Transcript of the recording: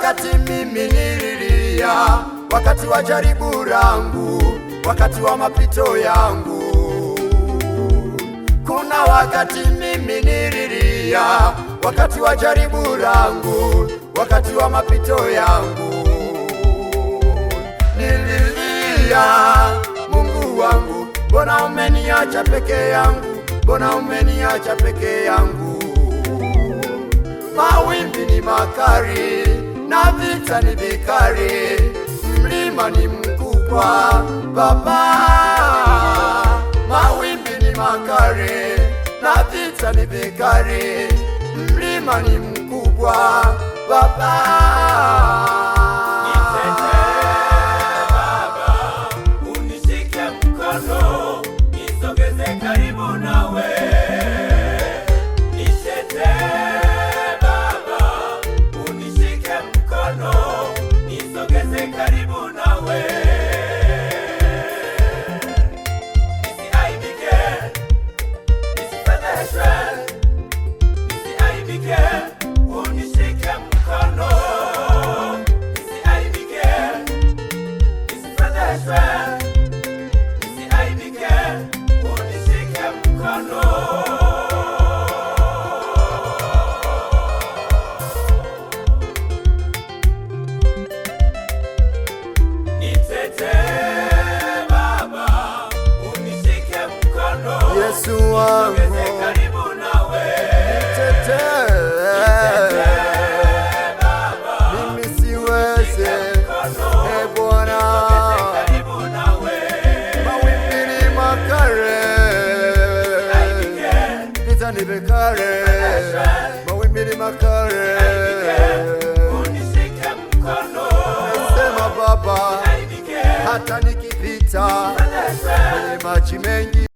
wakati mimi nililia, wakati wa jaribu langu, wakati wa mapito yangu. Kuna wakati mimi nililia, wakati wa jaribu langu, wakati wa mapito yangu. Nililia, Mungu wangu, mbona umeniacha peke yangu? Mbona umeniacha peke yangu? Mawimbi ni makali na vita ni vikali, mlima ni mkubwa Baba. Mawimbi ni makali na vita ni vikali, mlima ni mkubwa Baba. Yesu wangu, mimi siweze, Bwana. Mawimbi ni makali, vita ni vikali, mawimbi ni makali. Nasema Baba, hata nikipita kwenye maji mengi